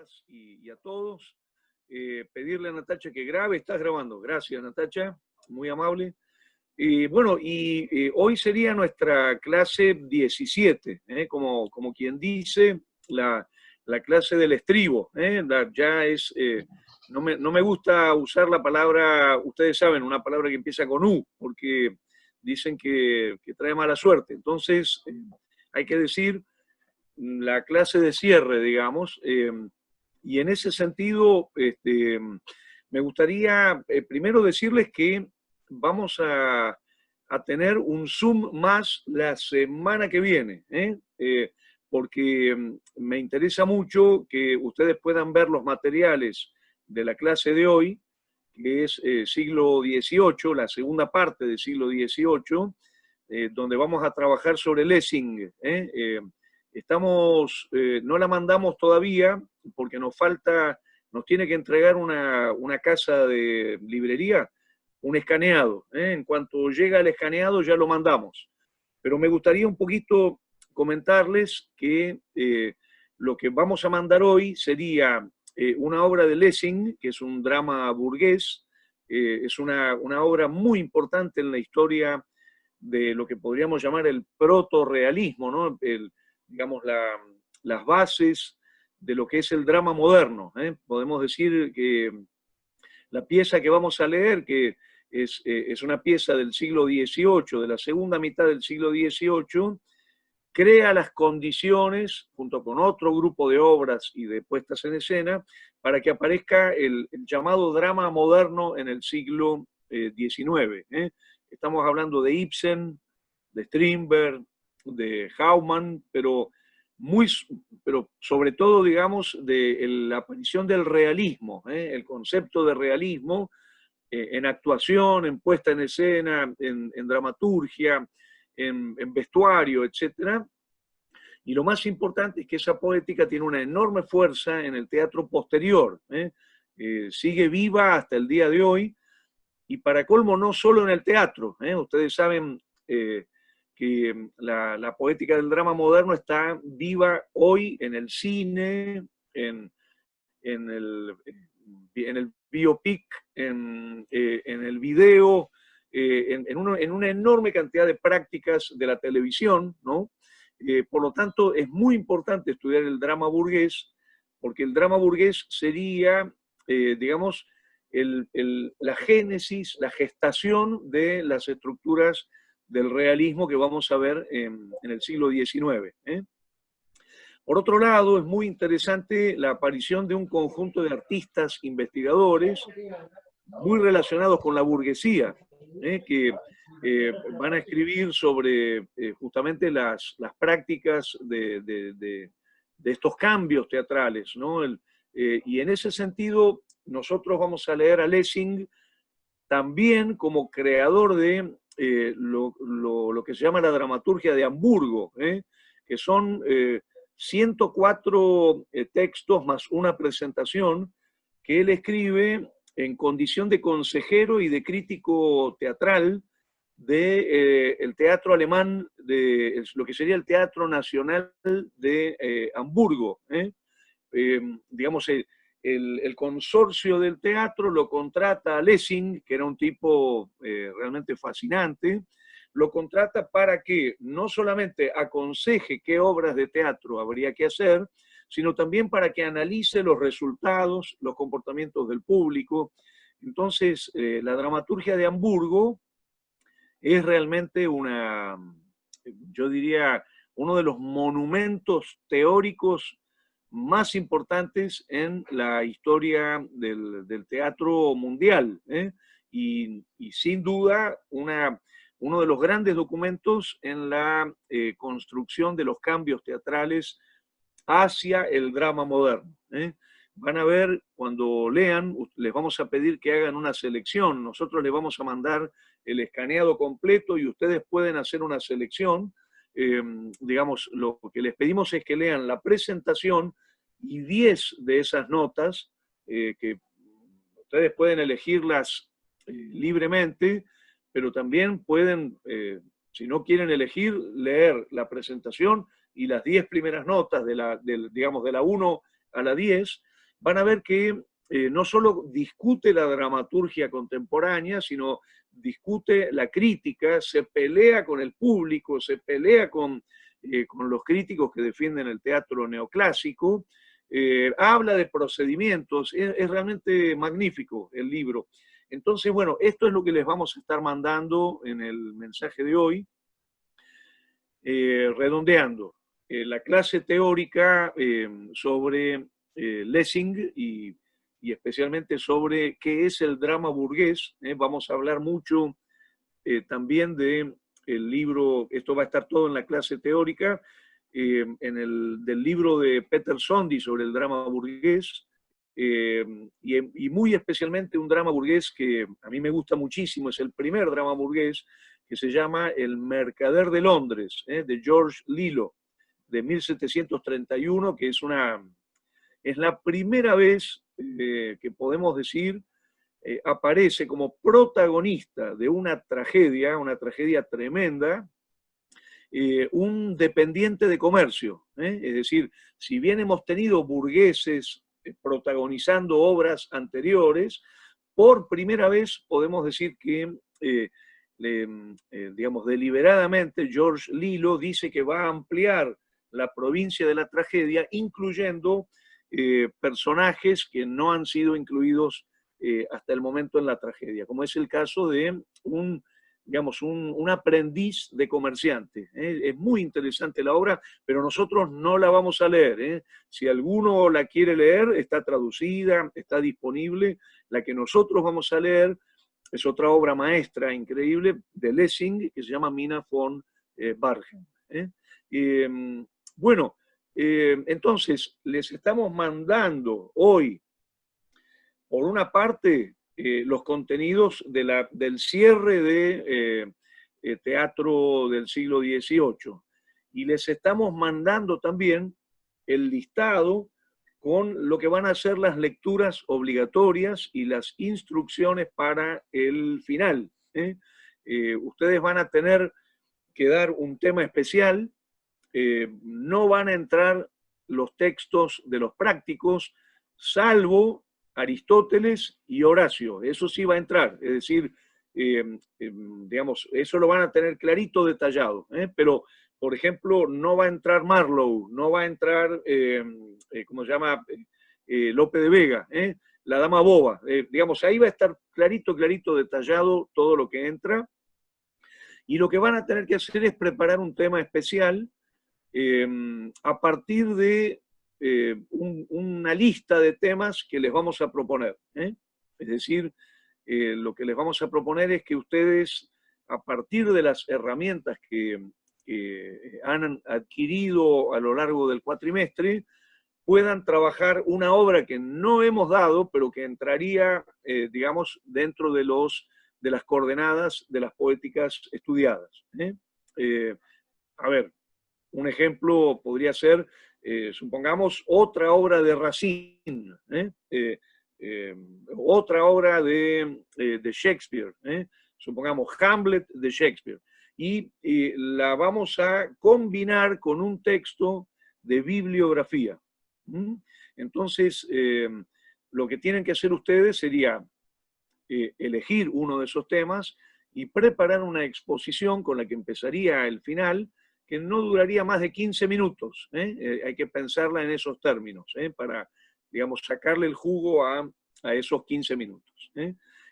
todas y a todos. Pedirle a Natacha que grabe. Estás grabando. Gracias, Natacha. Muy amable. Bueno, hoy sería nuestra clase 17, como quien dice, la clase del estribo. Ya es, no me gusta usar la palabra, ustedes saben, una palabra que empieza con U, porque dicen que trae mala suerte. Entonces, hay que decir la clase de cierre, digamos, y en ese sentido, me gustaría primero decirles que vamos a tener un Zoom más la semana que viene, porque me interesa mucho que ustedes puedan ver los materiales de la clase de hoy, que es siglo XVIII, la segunda parte del siglo XVIII, donde vamos a trabajar sobre Lessing. No la mandamos todavía porque nos tiene que entregar una casa de librería, un escaneado. En cuanto llega el escaneado ya lo mandamos. Pero me gustaría un poquito comentarles que lo que vamos a mandar hoy sería una obra de Lessing, que es un drama burgués, es una obra muy importante en la historia de lo que podríamos llamar el proto-realismo, ¿no? Digamos, las bases de lo que es el drama moderno. Podemos decir que la pieza que vamos a leer, que es una pieza del siglo XVIII, de la segunda mitad del siglo XVIII, crea las condiciones, junto con otro grupo de obras y de puestas en escena, para que aparezca el llamado drama moderno en el siglo XIX. Estamos hablando de Ibsen, de Strindberg, de Haumann, pero sobre todo, digamos, de la aparición del realismo, el concepto de realismo en actuación, en puesta en escena, en dramaturgia, en vestuario, etc. Y lo más importante es que esa poética tiene una enorme fuerza en el teatro posterior. Sigue viva hasta el día de hoy, y para colmo no solo en el teatro. Ustedes saben que la poética del drama moderno está viva hoy en el cine, en el biopic, en el video, en una enorme cantidad de prácticas de la televisión, ¿no? Por lo tanto, es muy importante estudiar el drama burgués, porque el drama burgués sería, digamos, la génesis, la gestación de las estructuras del realismo que vamos a ver en el siglo XIX. Por otro lado, es muy interesante la aparición de un conjunto de artistas investigadores muy relacionados con la burguesía, que van a escribir sobre justamente las prácticas de estos cambios teatrales, ¿no? Y en ese sentido, nosotros vamos a leer a Lessing también como creador de lo que se llama la dramaturgia de Hamburgo, que son 104 textos más una presentación que él escribe en condición de consejero y de crítico teatral del teatro alemán, de lo que sería el Teatro Nacional de Hamburgo. Digamos, el consorcio del teatro lo contrata a Lessing, que era un tipo realmente fascinante, lo contrata para que no solamente aconseje qué obras de teatro habría que hacer, sino también para que analice los resultados, los comportamientos del público. Entonces, la dramaturgia de Hamburgo es realmente yo diría, uno de los monumentos teóricos más importantes en la historia del teatro mundial, y sin duda uno de los grandes documentos en la construcción de los cambios teatrales hacia el drama moderno. Van a ver, cuando lean, les vamos a pedir que hagan una selección. Nosotros les vamos a mandar el escaneado completo y ustedes pueden hacer una selección. Digamos, lo que les pedimos es que lean la presentación y 10 de esas notas, que ustedes pueden elegirlas libremente, pero también pueden, si no quieren elegir, leer la presentación y las 10 primeras notas, digamos, de la 1 a la 10, van a ver que no solo discute la dramaturgia contemporánea, sino discute la crítica, se pelea con el público, se pelea con los críticos que defienden el teatro neoclásico, habla de procedimientos, es realmente magnífico el libro. Entonces, bueno, esto es lo que les vamos a estar mandando en el mensaje de hoy, redondeando la clase teórica sobre Lessing y especialmente sobre qué es el drama burgués. Vamos a hablar mucho también de el libro, esto va a estar todo en la clase teórica, del libro de Peter Sondy sobre el drama burgués, y muy especialmente un drama burgués que a mí me gusta muchísimo, es el primer drama burgués, que se llama El Mercader de Londres, de George Lillo, de 1731, que es la primera vez que podemos decir aparece como protagonista de una tragedia tremenda, un dependiente de comercio. Es decir, si bien hemos tenido burgueses protagonizando obras anteriores, por primera vez podemos decir que, digamos, deliberadamente George Lillo dice que va a ampliar la provincia de la tragedia, incluyendo personajes que no han sido incluidos hasta el momento en la tragedia, como es el caso de un aprendiz de comerciante. Es muy interesante la obra, pero nosotros no la vamos a leer. Si alguno la quiere leer, está traducida, está disponible. La que nosotros vamos a leer es otra obra maestra increíble de Lessing, que se llama Mina von Bargen. Bueno, entonces les estamos mandando hoy, por una parte, los contenidos del cierre de teatro del siglo XVIII. Y les estamos mandando también el listado con lo que van a ser las lecturas obligatorias y las instrucciones para el final. Ustedes van a tener que dar un tema especial, no van a entrar los textos de los prácticos, salvo Aristóteles y Horacio. Eso sí va a entrar, es decir, digamos, eso lo van a tener clarito detallado, pero, por ejemplo, no va a entrar Marlowe, no va a entrar, ¿cómo se llama? Lope de Vega, la Dama Boba. Digamos, ahí va a estar clarito detallado todo lo que entra, y lo que van a tener que hacer es preparar un tema especial a partir de una lista de temas que les vamos a proponer. Es decir, lo que les vamos a proponer es que ustedes, a partir de las herramientas que han adquirido a lo largo del cuatrimestre, puedan trabajar una obra que no hemos dado, pero que entraría, digamos, dentro de las coordenadas de las poéticas estudiadas. A ver, un ejemplo podría ser, supongamos, otra obra de Racine, otra obra de Shakespeare, supongamos Hamlet de Shakespeare, y la vamos a combinar con un texto de bibliografía. Entonces, lo que tienen que hacer ustedes sería elegir uno de esos temas y preparar una exposición con la que empezaría el final, que no duraría más de 15 minutos. Hay que pensarla en esos términos, para, digamos, sacarle el jugo a esos 15 minutos.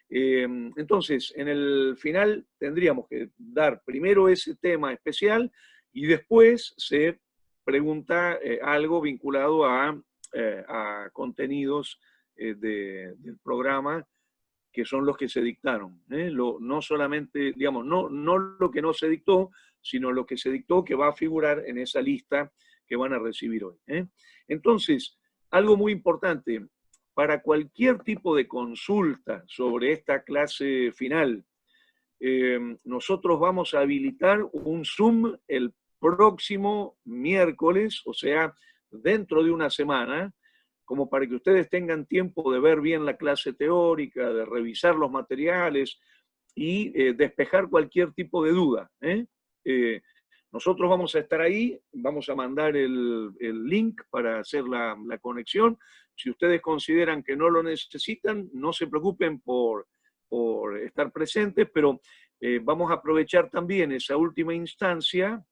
Entonces, en el final tendríamos que dar primero ese tema especial y después se pregunta algo vinculado a contenidos del programa, que son los que se dictaron. No solamente, digamos, no lo que no se dictó, sino lo que se dictó, que va a figurar en esa lista que van a recibir hoy. Entonces, algo muy importante, para cualquier tipo de consulta sobre esta clase final, nosotros vamos a habilitar un Zoom el próximo miércoles, o sea, dentro de una semana, como para que ustedes tengan tiempo de ver bien la clase teórica, de revisar los materiales y despejar cualquier tipo de duda. Nosotros vamos a estar ahí, vamos a mandar el link para hacer la conexión. Si ustedes consideran que no lo necesitan, no se preocupen por estar presentes, pero vamos a aprovechar también esa última instancia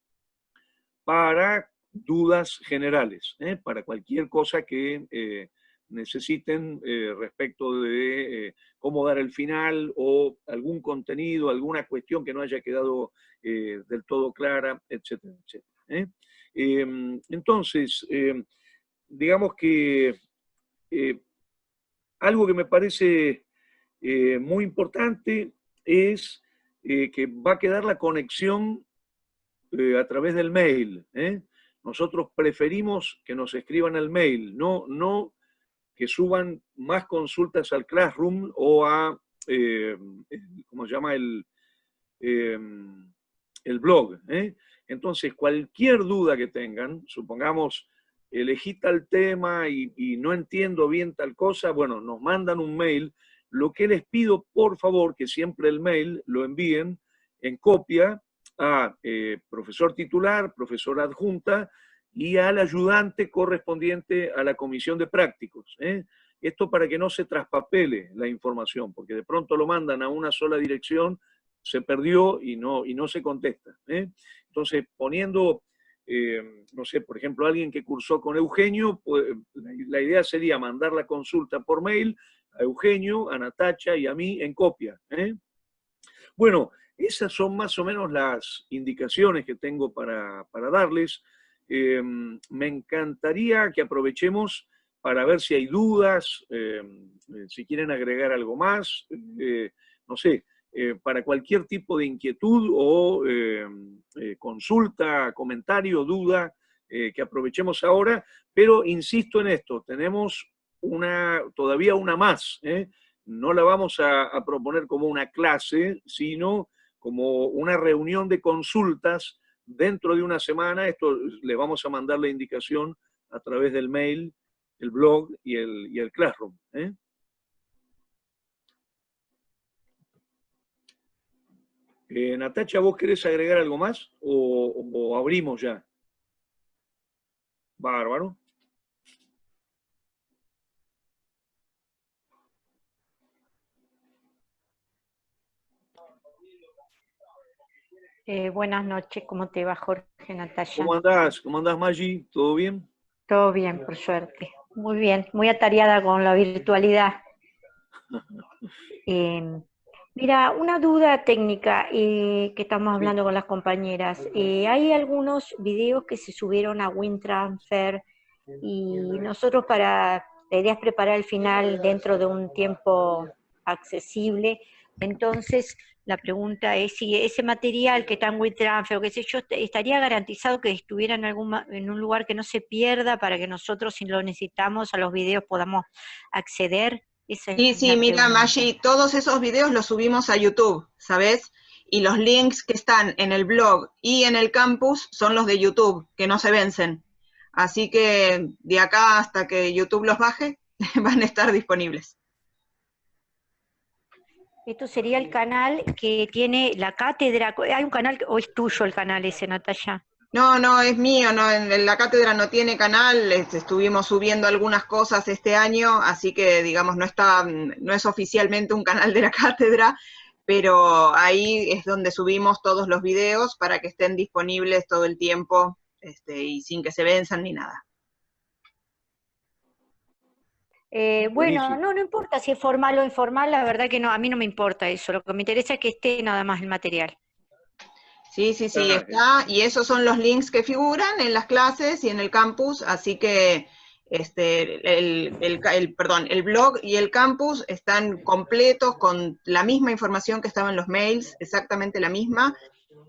para dudas generales, para cualquier cosa que necesiten respecto de cómo dar el final o algún contenido, alguna cuestión que no haya quedado del todo clara, etcétera, etcétera. Entonces, digamos que algo que me parece muy importante es que va a quedar la conexión a través del mail. Nosotros preferimos que nos escriban al mail, no que suban más consultas al Classroom o a, ¿cómo se llama? El blog. Entonces, cualquier duda que tengan, supongamos, elegí tal tema y no entiendo bien tal cosa, bueno, nos mandan un mail. Lo que les pido, por favor, que siempre el mail lo envíen en copia a profesor titular, profesora adjunta y al ayudante correspondiente a la comisión de prácticos. Esto para que no se traspapele la información, porque de pronto lo mandan a una sola dirección, se perdió y no se contesta. Entonces, poniendo, no sé, por ejemplo, alguien que cursó con Eugenio, pues, la idea sería mandar la consulta por mail a Eugenio, a Natacha y a mí en copia. Bueno, esas son más o menos las indicaciones que tengo para darles. Me encantaría que aprovechemos para ver si hay dudas, si quieren agregar algo más, no sé, para cualquier tipo de inquietud o consulta, comentario, duda, que aprovechemos ahora, pero insisto en esto, tenemos todavía una más, no la vamos a proponer como una clase, sino como una reunión de consultas dentro de una semana. Esto le vamos a mandar la indicación a través del mail, el blog y el Classroom. Natacha, ¿vos querés agregar algo más o abrimos ya? Bárbaro. Buenas noches, ¿cómo te va, Jorge, Natalia? ¿Cómo andás? ¿Cómo andás, Maggi? ¿Todo bien? Todo bien, por suerte. Muy bien, muy atareada con la virtualidad. Mira, una duda técnica que estamos hablando con las compañeras. Hay algunos videos que se subieron a WinTransfer y nosotros la idea es preparar el final dentro de un tiempo accesible. Entonces, la pregunta es si ese material que está en WeTransfer o qué sé yo, estaría garantizado que estuviera en un lugar que no se pierda para que nosotros, si lo necesitamos, a los videos podamos acceder. Esa es Sí, la mira, pregunta. Maggi, todos esos videos los subimos a YouTube, ¿sabes? Y los links que están en el blog y en el campus son los de YouTube, que no se vencen. Así que de acá hasta que YouTube los baje, van a estar disponibles. Esto sería el canal que tiene la cátedra. ¿Hay un canal o es tuyo el canal ese, Natalia? No, es mío, no, en la cátedra no tiene canal, estuvimos subiendo algunas cosas este año, así que digamos no es oficialmente un canal de la cátedra, pero ahí es donde subimos todos los videos para que estén disponibles todo el tiempo, y sin que se venzan ni nada. Bueno, no importa si es formal o informal, la verdad que no, a mí no me importa eso, lo que me interesa es que esté nada más el material. Sí, está, y esos son los links que figuran en las clases y en el campus, así que el blog y el campus están completos con la misma información que estaba en los mails, exactamente la misma,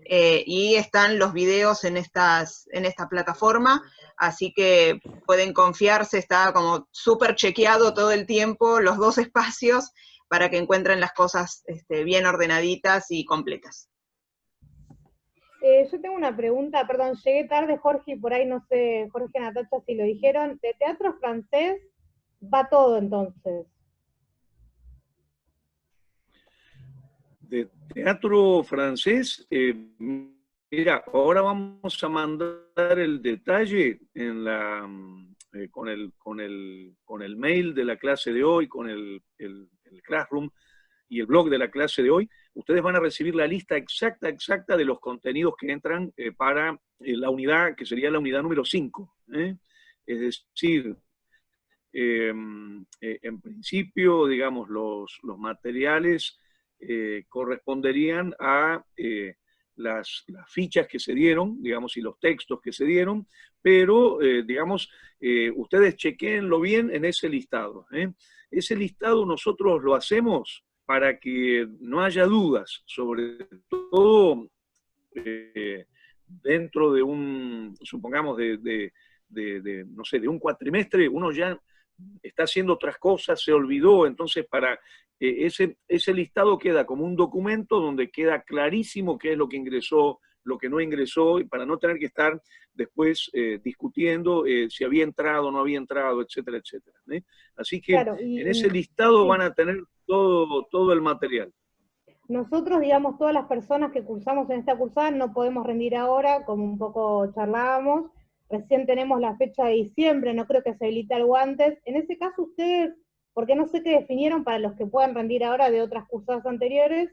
y están los videos en esta plataforma, así que pueden confiarse, está como súper chequeado todo el tiempo, los dos espacios, para que encuentren las cosas bien ordenaditas y completas. Yo tengo una pregunta, perdón, llegué tarde, Jorge, y por ahí no sé, Jorge, Natacha, si lo dijeron. De teatro francés va todo entonces. De teatro francés, Mira, ahora vamos a mandar el detalle con el mail de la clase de hoy, con el Classroom y el blog de la clase de hoy. Ustedes van a recibir la lista exacta de los contenidos que entran para la unidad, que sería la unidad número 5. Es decir, en principio, digamos, los materiales corresponderían a las fichas que se dieron, digamos, y los textos que se dieron, pero, digamos, ustedes chequéenlo bien en ese listado. Ese listado nosotros lo hacemos para que no haya dudas, sobre todo dentro de un, supongamos, no sé, de un cuatrimestre, uno ya está haciendo otras cosas, se olvidó, entonces para ese listado queda como un documento donde queda clarísimo qué es lo que ingresó, lo que no ingresó, y para no tener que estar después discutiendo si había entrado o no había entrado, etcétera, etcétera. Así que Claro, en ese listado van a tener todo el material. nosotros, digamos, todas las personas que cursamos en esta cursada no podemos rendir ahora, como un poco charlábamos. Recién tenemos la fecha de diciembre, no creo que se habilite algo antes. En ese caso, ustedes, porque no sé qué definieron para los que puedan rendir ahora de otras cursadas anteriores,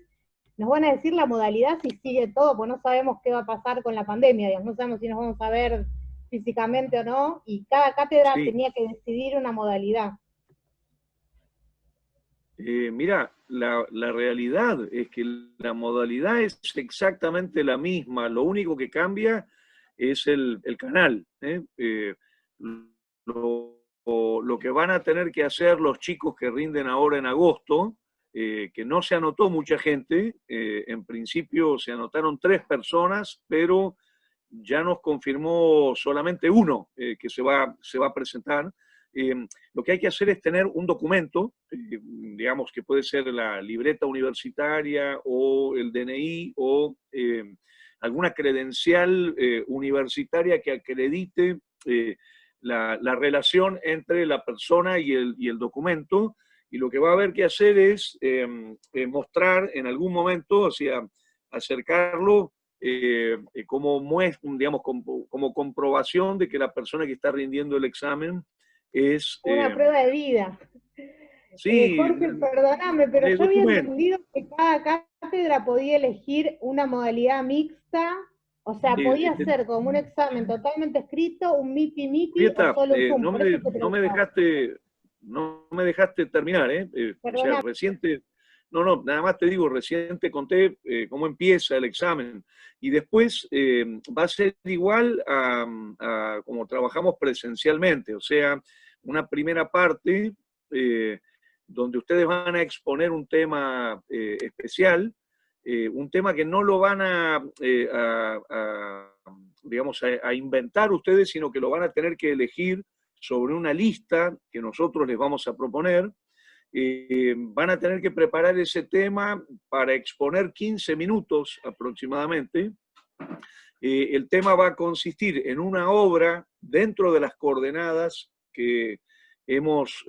nos van a decir la modalidad si sigue todo, porque no sabemos qué va a pasar con la pandemia, digamos, no sabemos si nos vamos a ver físicamente o no, y cada cátedra Sí. tenía que decidir una modalidad. Mira, la realidad es que la modalidad es exactamente la misma, lo único que cambia es el canal. Lo que van a tener que hacer los chicos que rinden ahora en agosto, que no se anotó mucha gente, en principio se anotaron 3 personas, pero ya nos confirmó solamente uno que se va a presentar. Lo que hay que hacer es tener un documento, digamos que puede ser la libreta universitaria o el DNI o alguna credencial universitaria que acredite la relación entre la persona y el documento, y lo que va a haber que hacer es mostrar en algún momento, o sea, acercarlo como muestra, digamos, como comprobación de que la persona que está rindiendo el examen es... Una prueba de vida. sí, Jorge, perdóname, pero yo había documento. entendido que cada cátedra podía elegir una modalidad mixta, o sea, podía ser como un examen totalmente escrito, un miti-miti o Julieta, solo un Zoom. no Por eso te preguntaba. no me dejaste terminar, ¿eh? O sea, Perdóname. reciente, no, nada más te digo, recién te conté cómo empieza el examen. Y después va a ser igual a como trabajamos presencialmente, o sea, una primera parte donde ustedes van a exponer un tema especial, un tema que no lo van digamos, a inventar ustedes, sino que lo van a tener que elegir sobre una lista que nosotros les vamos a proponer. Van a tener que preparar ese tema para exponer 15 minutos aproximadamente. El tema va a consistir en una obra dentro de las coordenadas que hemos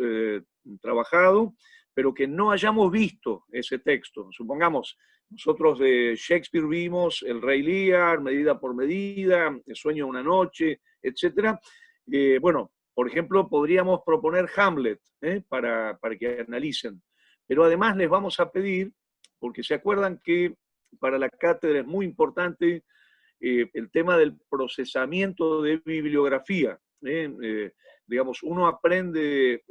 trabajado, pero que no hayamos visto ese texto. Supongamos, nosotros de Shakespeare vimos El Rey Lear, Medida por Medida, El Sueño de una Noche, etc. Bueno, por ejemplo, podríamos proponer Hamlet para que analicen. Pero además les vamos a pedir, porque se acuerdan que para la cátedra es muy importante el tema del procesamiento de bibliografía. Digamos, uno aprende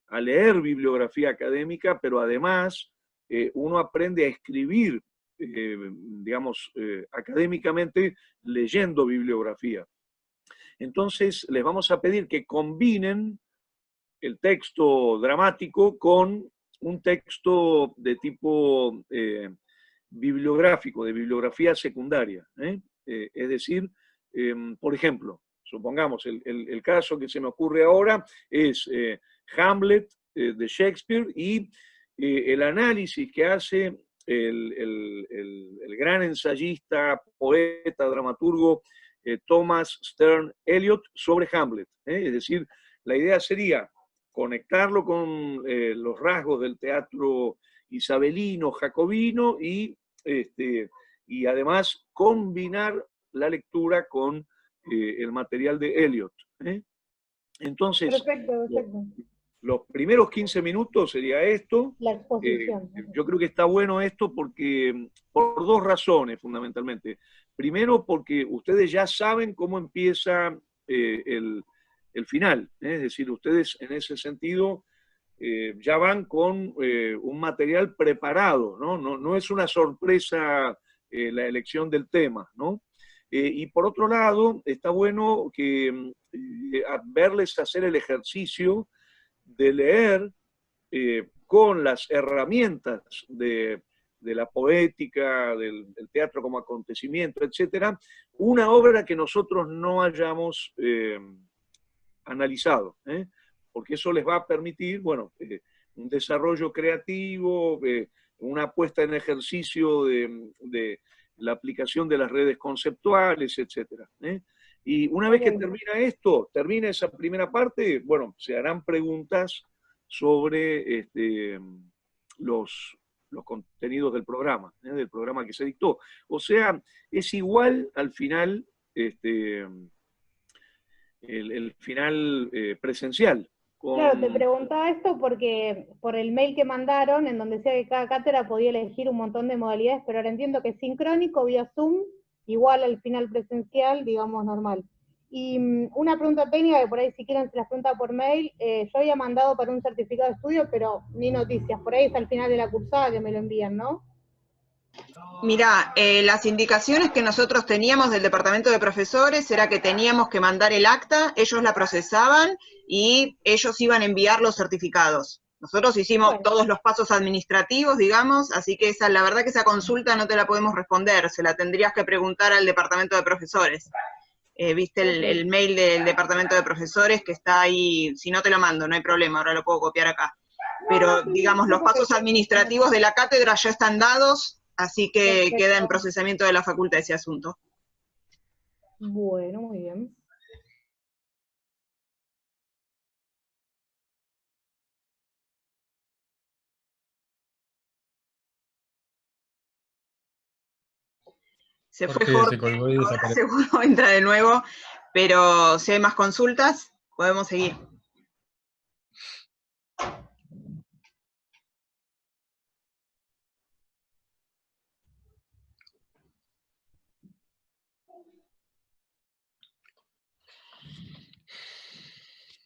a leer bibliografía académica, pero además uno aprende a escribir, digamos, académicamente leyendo bibliografía. Entonces, les vamos a pedir que combinen el texto dramático con un texto de tipo bibliográfico, de bibliografía secundaria. Es decir, por ejemplo, supongamos, el caso que se me ocurre ahora es Hamlet de Shakespeare y el análisis que hace el gran ensayista, poeta, dramaturgo Thomas Stern Eliot sobre Hamlet. Es decir, la idea sería conectarlo con los rasgos del teatro isabelino, jacobino, y y además combinar la lectura con el material de Eliot. Entonces, Perfecto, perfecto. los primeros 15 minutos sería esto. La exposición. Yo creo que está bueno esto porque, por dos razones fundamentalmente. Primero, porque ustedes ya saben cómo empieza el final. Es decir, ustedes en ese sentido ya van con un material preparado, ¿no? No es una sorpresa la elección del tema, ¿no? Y por otro lado, está bueno que verles hacer el ejercicio de leer con las herramientas de la poética, del teatro como acontecimiento, etcétera, una obra que nosotros no hayamos analizado, porque eso les va a permitir, bueno, un desarrollo creativo, una puesta en ejercicio de la aplicación de las redes conceptuales, etcétera. Y una vez que termina esa primera parte, bueno, se harán preguntas sobre los contenidos del programa que se dictó. O sea, es igual al final el final presencial. Claro, te preguntaba esto porque por el mail que mandaron, en donde decía que cada cátedra podía elegir un montón de modalidades, pero ahora entiendo que es sincrónico, vía Zoom, igual al final presencial, digamos, normal. Y una pregunta técnica, que por ahí si quieren se las pregunta por mail, yo había mandado para un certificado de estudio, pero ni noticias, por ahí es al final de la cursada que me lo envían, ¿no? Mirá, las indicaciones que nosotros teníamos del departamento de profesores era que teníamos que mandar el acta, ellos la procesaban y ellos iban a enviar los certificados. Nosotros hicimos todos los pasos administrativos, digamos, así que la verdad que esa consulta no te la podemos responder, se la tendrías que preguntar al departamento de profesores. ¿Viste el mail del departamento de profesores que está ahí? Si no te lo mando, no hay problema, ahora lo puedo copiar acá. Pero, digamos, los pasos administrativos de la cátedra ya están dados, así que queda en procesamiento de la facultad ese asunto. Bueno, muy bien. Se fue Jorge, ahora seguro entra de nuevo, pero si hay más consultas, podemos seguir.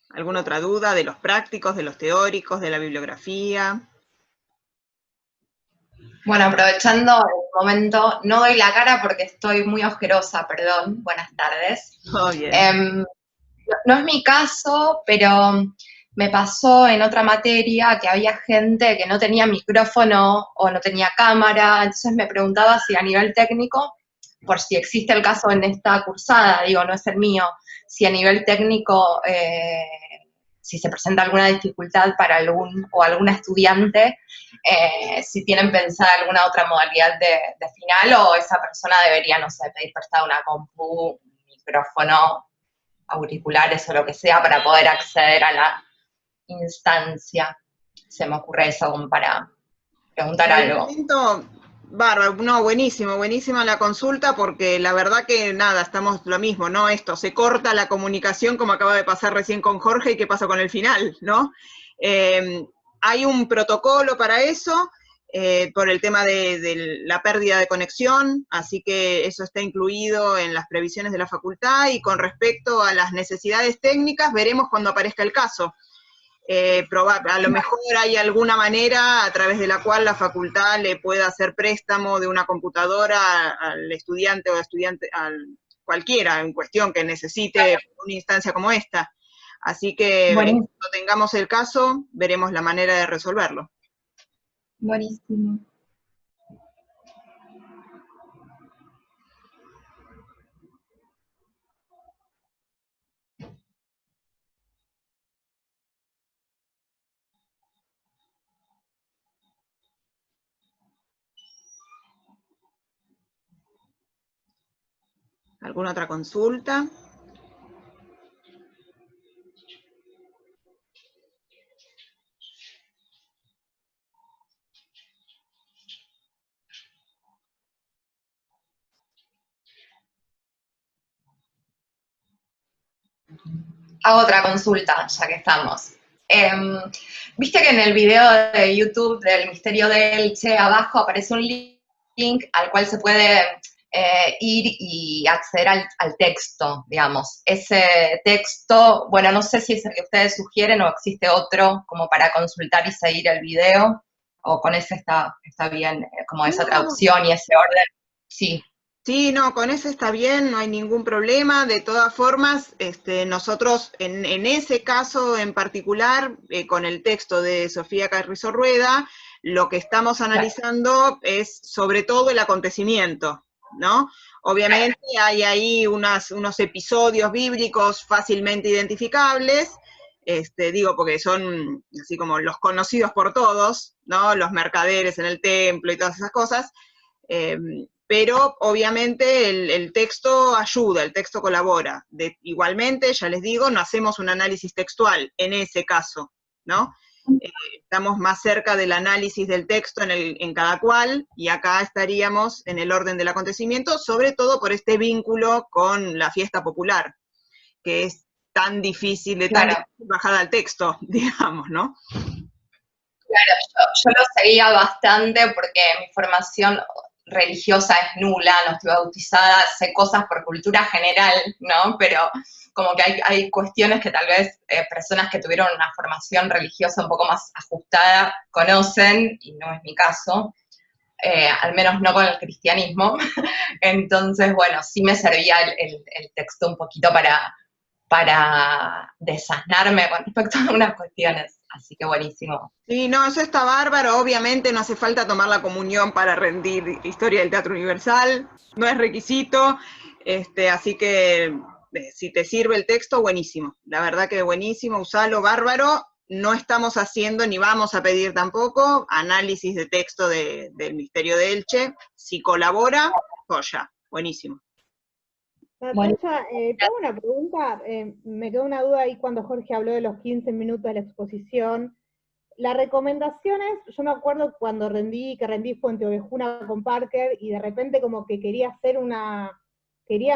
¿Alguna otra duda de los prácticos, de los teóricos, de la bibliografía? Bueno, aprovechando el momento, no doy la cara porque estoy muy ojerosa, perdón. Buenas tardes. Oh, bien. No es mi caso, pero me pasó en otra materia que había gente que no tenía micrófono o no tenía cámara, entonces me preguntaba si a nivel técnico, por si existe el caso en esta cursada, digo, no es el mío, si a nivel técnico, si se presenta alguna dificultad para alguna estudiante, si tienen pensada alguna otra modalidad de final o esa persona debería, no sé, pedir prestada una compu, un micrófono, auriculares o lo que sea para poder acceder a la instancia. Se me ocurre eso como para preguntar algo. Bárbaro, no, buenísima la consulta, porque la verdad que nada, estamos lo mismo, ¿no? Esto, se corta la comunicación como acaba de pasar recién con Jorge y qué pasa con el final, ¿no? Hay un protocolo para eso, por el tema de la pérdida de conexión, así que eso está incluido en las previsiones de la facultad, y con respecto a las necesidades técnicas, veremos cuando aparezca el caso. A lo mejor hay alguna manera a través de la cual la facultad le pueda hacer préstamo de una computadora al estudiante o cualquiera en cuestión que necesite una instancia como esta. Así que cuando tengamos el caso, veremos la manera de resolverlo. Buenísimo. ¿Alguna otra consulta? Hago otra consulta, ya que estamos. Viste que en el video de YouTube del Misterio de Elche, abajo aparece un link al cual se puede ir y acceder al texto, digamos. Ese texto, bueno, no sé si es el que ustedes sugieren o existe otro como para consultar y seguir el video, o con ese está bien, como esa traducción y ese orden. Sí. Sí, no, con ese está bien, no hay ningún problema. De todas formas, nosotros en ese caso en particular, con el texto de Sofía Carrizo Rueda, lo que estamos analizando es sobre todo el acontecimiento, ¿no? Obviamente hay ahí unos episodios bíblicos fácilmente identificables, digo, porque son así como los conocidos por todos, ¿no? Los mercaderes en el templo y todas esas cosas. Pero obviamente el texto ayuda, el texto colabora. Igualmente, ya les digo, no hacemos un análisis textual en ese caso, ¿no? Estamos más cerca del análisis del texto en cada cual, y acá estaríamos en el orden del acontecimiento, sobre todo por este vínculo con la fiesta popular, que es tan difícil, tan difícil bajar al texto, digamos, ¿no? Claro, yo lo seguía bastante porque mi formación religiosa es nula, no estoy bautizada, sé cosas por cultura general, ¿no? Pero como que hay cuestiones que tal vez personas que tuvieron una formación religiosa un poco más ajustada conocen, y no es mi caso, al menos no con el cristianismo. Entonces, bueno, sí me servía el texto un poquito para desasnarme con respecto a algunas cuestiones. Así que buenísimo. Sí, no, eso está bárbaro. Obviamente no hace falta tomar la comunión para rendir Historia del Teatro Universal, no es requisito, así que si te sirve el texto, buenísimo. La verdad que buenísimo, usalo, bárbaro. No estamos haciendo, ni vamos a pedir tampoco, análisis de texto del Misterio de Elche. Si colabora, joya, buenísimo. Natacha, tengo una pregunta, me quedó una duda ahí cuando Jorge habló de los 15 minutos de la exposición. Las recomendaciones, yo me acuerdo cuando rendí Fuente Ovejuna con Parker, y de repente como que quería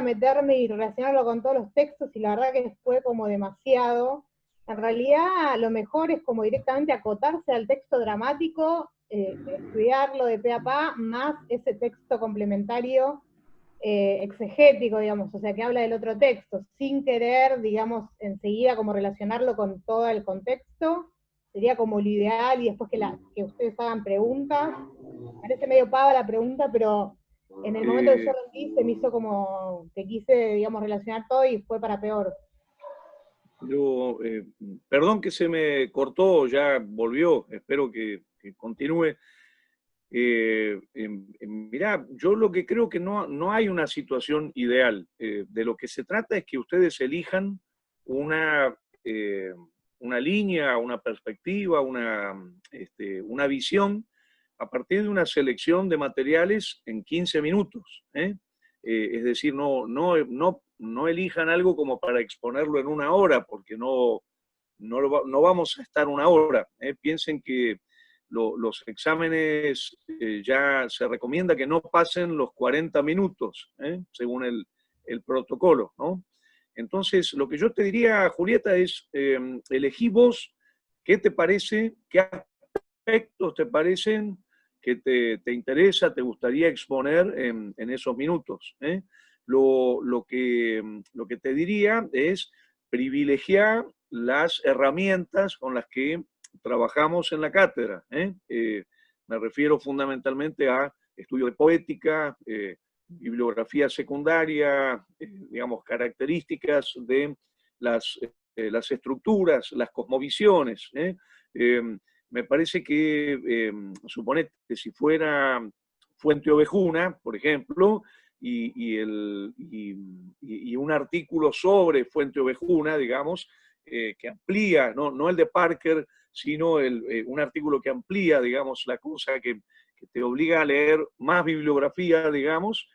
meterme y relacionarlo con todos los textos, y la verdad que fue como demasiado. En realidad, lo mejor es como directamente acotarse al texto dramático, estudiarlo de pe a pa, más ese texto complementario exegético, digamos, o sea, que habla del otro texto, sin querer, digamos, enseguida como relacionarlo con todo el contexto, sería como lo ideal, y después que ustedes hagan preguntas. Parece medio pava la pregunta, pero en el momento que yo rendí se me hizo como que quise, digamos, relacionar todo y fue para peor. Perdón que se me cortó, ya volvió, espero que continúe. Mirá, yo lo que creo que no hay una situación ideal. De lo que se trata es que ustedes elijan una línea, una perspectiva, una visión a partir de una selección de materiales en 15 minutos. Es decir, no elijan algo como para exponerlo en una hora, porque no vamos a estar una hora. Piensen que los exámenes ya se recomienda que no pasen los 40 minutos, según el protocolo, ¿no? Entonces, lo que yo te diría, Julieta, es elegí vos qué te parece, qué aspectos te parecen que te interesa, te gustaría exponer en esos minutos. Lo que te diría es privilegiar las herramientas con las que trabajamos en la cátedra. Me refiero fundamentalmente a estudio de poética, bibliografía secundaria, digamos, características de las estructuras, las cosmovisiones. Me parece que, suponete, si fuera Fuente Ovejuna, por ejemplo, y un artículo sobre Fuente Ovejuna, digamos, que amplía, no el de Parker, sino un artículo que amplía, digamos, la cosa, que te obliga a leer más bibliografía, digamos.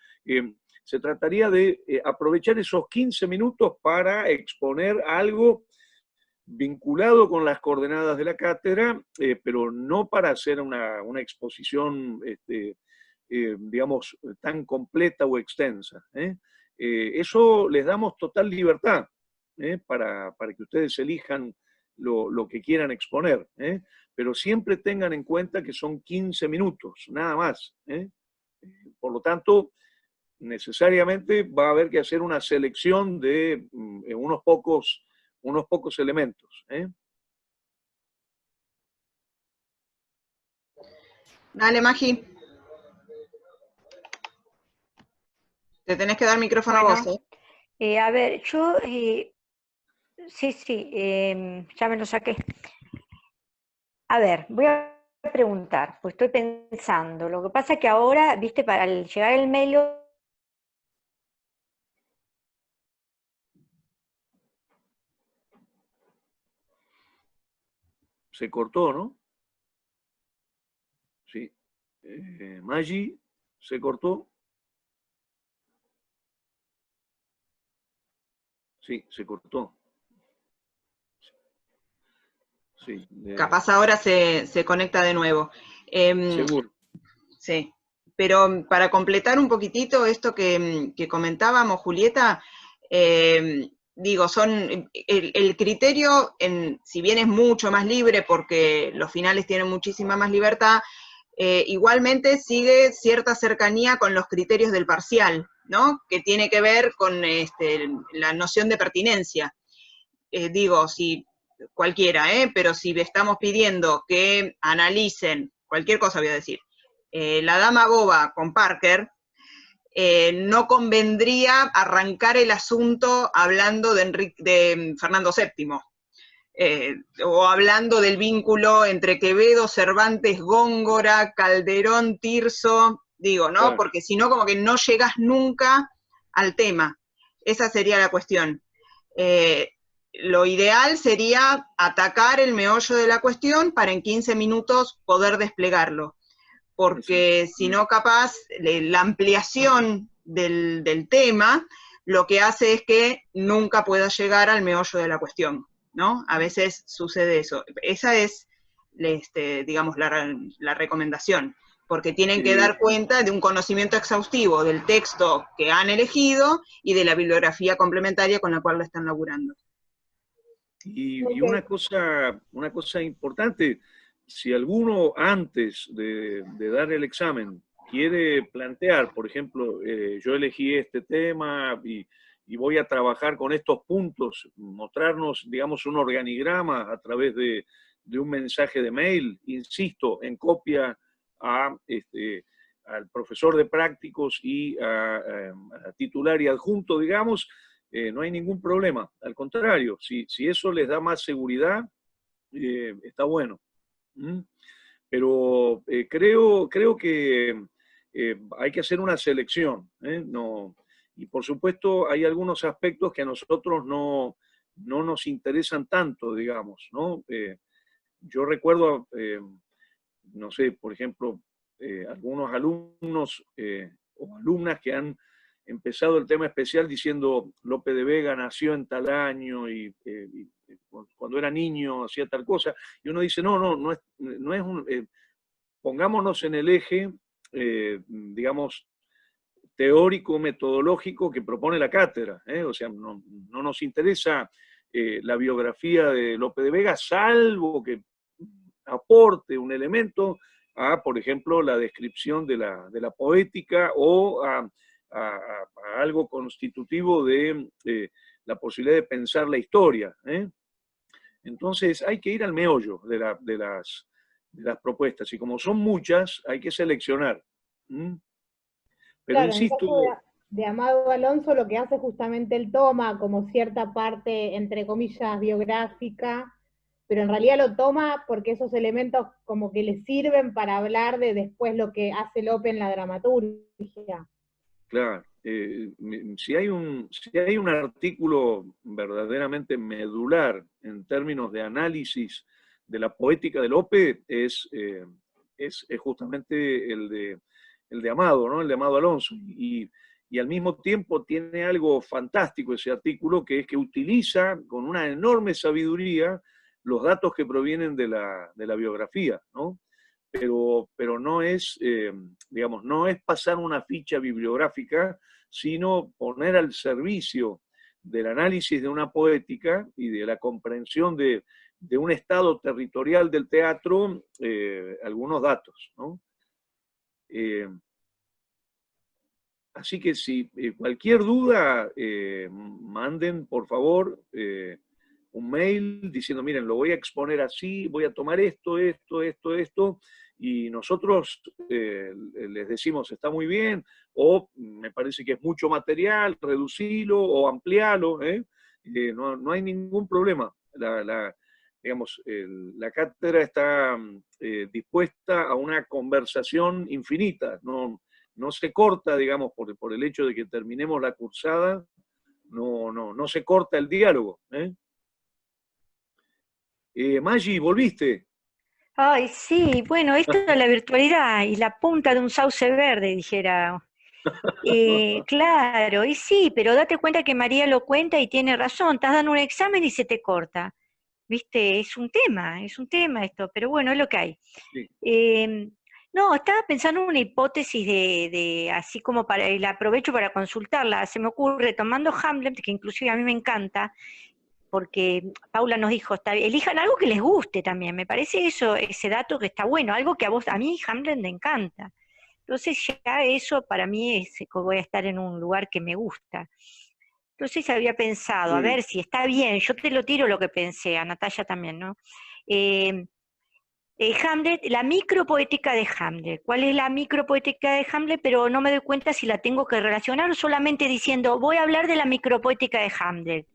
Se trataría de aprovechar esos 15 minutos para exponer algo vinculado con las coordenadas de la cátedra, pero no para hacer una exposición, digamos, tan completa o extensa. Eso les damos total libertad. para que ustedes elijan lo que quieran exponer, pero siempre tengan en cuenta que son 15 minutos, nada más. Por lo tanto, necesariamente va a haber que hacer una selección de unos pocos elementos. Dale, Magi. Te tenés que dar micrófono Bueno, a vos. a ver, yo, sí, ya me lo saqué. A ver, voy a preguntar, pues estoy pensando. Lo que pasa es que ahora, viste, para llegar el mail. Se cortó, ¿no? Sí. Maggi, ¿se cortó? Sí, se cortó. Sí. Capaz ahora se conecta de nuevo. Seguro. Sí. Pero para completar un poquitito esto que comentábamos, Julieta, digo, son el criterio, si bien es mucho más libre porque los finales tienen muchísima más libertad, igualmente sigue cierta cercanía con los criterios del parcial, ¿no? Que tiene que ver con la noción de pertinencia. Digo, si cualquiera, pero si estamos pidiendo que analicen, cualquier cosa voy a decir, la dama boba con Parker, no convendría arrancar el asunto hablando de Fernando VII, o hablando del vínculo entre Quevedo, Cervantes, Góngora, Calderón, Tirso, digo, ¿no? Claro. Porque si no, como que no llegas nunca al tema. Esa sería la cuestión. Lo ideal sería atacar el meollo de la cuestión para en 15 minutos poder desplegarlo, porque si no, capaz, la ampliación del tema lo que hace es que nunca pueda llegar al meollo de la cuestión, ¿no? A veces sucede eso. Esa es, digamos, la recomendación, porque tienen que dar cuenta de un conocimiento exhaustivo del texto que han elegido y de la bibliografía complementaria con la cual lo están laburando. Y una cosa importante, si alguno antes de dar el examen quiere plantear, por ejemplo, yo elegí este tema y voy a trabajar con estos puntos, mostrarnos, digamos, un organigrama a través de un mensaje de mail, insisto, en copia al profesor de prácticos y a titular y adjunto, digamos, no hay ningún problema. Al contrario, si eso les da más seguridad, está bueno. Pero creo que hay que hacer una selección. No, y por supuesto hay algunos aspectos que a nosotros no nos interesan tanto, digamos, ¿no? Yo recuerdo, no sé, por ejemplo, algunos alumnos o alumnas que han empezado el tema especial diciendo Lope de Vega nació en tal año y cuando era niño hacía tal cosa, y uno dice, no es un, pongámonos en el eje, digamos, teórico, metodológico que propone la cátedra, o sea, no nos interesa la biografía de Lope de Vega, salvo que aporte un elemento a, por ejemplo, la descripción de la poética o a algo constitutivo de la posibilidad de pensar la historia. Entonces hay que ir al meollo de las propuestas, y como son muchas, hay que seleccionar. Pero claro, insisto... en el caso de Amado Alonso, lo que hace justamente él toma como cierta parte, entre comillas, biográfica, pero en realidad lo toma porque esos elementos como que le sirven para hablar de después lo que hace Lope en la dramaturgia. Claro, si hay un artículo verdaderamente medular en términos de análisis de la poética de Lope, es justamente el de Amado, ¿no? El de Amado Alonso. Y al mismo tiempo tiene algo fantástico ese artículo, que es que utiliza con una enorme sabiduría los datos que provienen de la biografía, ¿no? Pero no es, digamos, no es pasar una ficha bibliográfica, sino poner al servicio del análisis de una poética y de la comprensión de un estado territorial del teatro, algunos datos, ¿no? Así que si cualquier duda, manden por favor un mail diciendo, miren, lo voy a exponer así, voy a tomar esto, y nosotros les decimos, está muy bien, o me parece que es mucho material, reducilo o amplialo, no hay ningún problema. Digamos, la cátedra está dispuesta a una conversación infinita, no se corta, digamos, por el hecho de que terminemos la cursada, no se corta el diálogo. Maggi, ¿volviste? Ay, sí, bueno, esto es la virtualidad y la punta de un sauce verde, dijera. Claro, y sí, pero date cuenta que María lo cuenta y tiene razón, estás dando un examen y se te corta. ¿Viste? Es un tema esto, pero bueno, es lo que hay. Sí. No, estaba pensando en una hipótesis así como y la aprovecho para consultarla, se me ocurre, tomando Hamlet, que inclusive a mí me encanta, porque Paula nos dijo, elijan algo que les guste también, me parece ese dato que está bueno, algo que a mí Hamlet me encanta. Entonces ya eso para mí es que voy a estar en un lugar que me gusta. Entonces había pensado, a ver si está bien, yo te lo tiro lo que pensé, a Natalia también, ¿no? Hamlet, la micropoética de Hamlet. ¿Cuál es la micropoética de Hamlet? Pero no me doy cuenta si la tengo que relacionar o solamente diciendo, voy a hablar de la micropoética de Hamlet.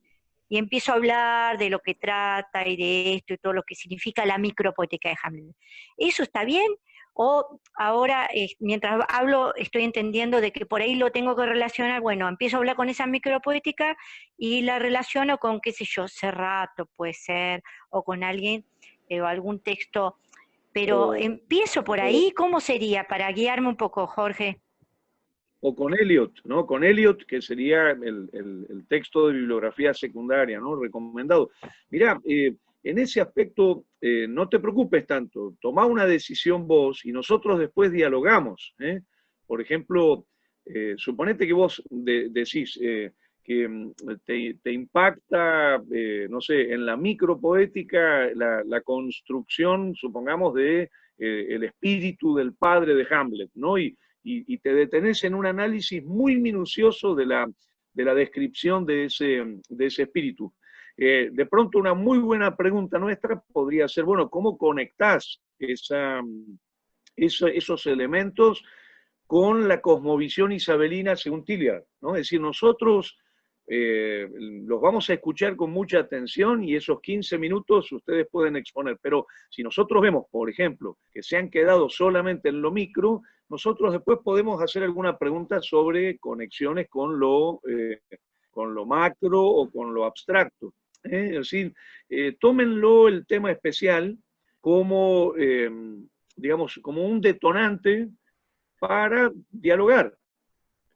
Y empiezo a hablar de lo que trata y de esto y todo lo que significa la micropoética de Hamlet. ¿Eso está bien? O ahora, mientras hablo, estoy entendiendo de que por ahí lo tengo que relacionar, bueno, empiezo a hablar con esa micropoética y la relaciono con, qué sé yo, Serrato puede ser, o con alguien, o algún texto, pero empiezo por ahí, ¿cómo sería? Para guiarme un poco, Jorge. O con Eliot, ¿no? Con Eliot, que sería el texto de bibliografía secundaria, ¿no? Recomendado. Mirá, en ese aspecto, no te preocupes tanto, tomá una decisión vos y nosotros después dialogamos. Por ejemplo, suponete que vos decís que te impacta, no sé, en la micropoética, la construcción, supongamos, de el espíritu del padre de Hamlet, ¿no? Y te detenés en un análisis muy minucioso de la descripción de ese espíritu. De pronto una muy buena pregunta nuestra podría ser, bueno, ¿cómo conectás esos elementos con la cosmovisión isabelina según Tilliard, ¿no? Es decir, nosotros los vamos a escuchar con mucha atención y esos 15 minutos ustedes pueden exponer, pero si nosotros vemos, por ejemplo, que se han quedado solamente en lo micro, nosotros después podemos hacer alguna pregunta sobre conexiones con lo macro o con lo abstracto. Es decir, tómenlo el tema especial como, digamos, como un detonante para dialogar.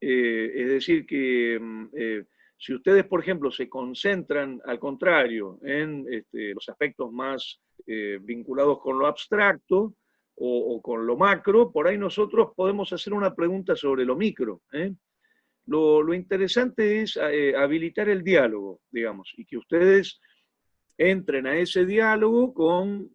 Es decir, que si ustedes, por ejemplo, se concentran, al contrario, en los aspectos más vinculados con lo abstracto o con lo macro, por ahí nosotros podemos hacer una pregunta sobre lo micro. Lo interesante es habilitar el diálogo, digamos, y que ustedes entren a ese diálogo con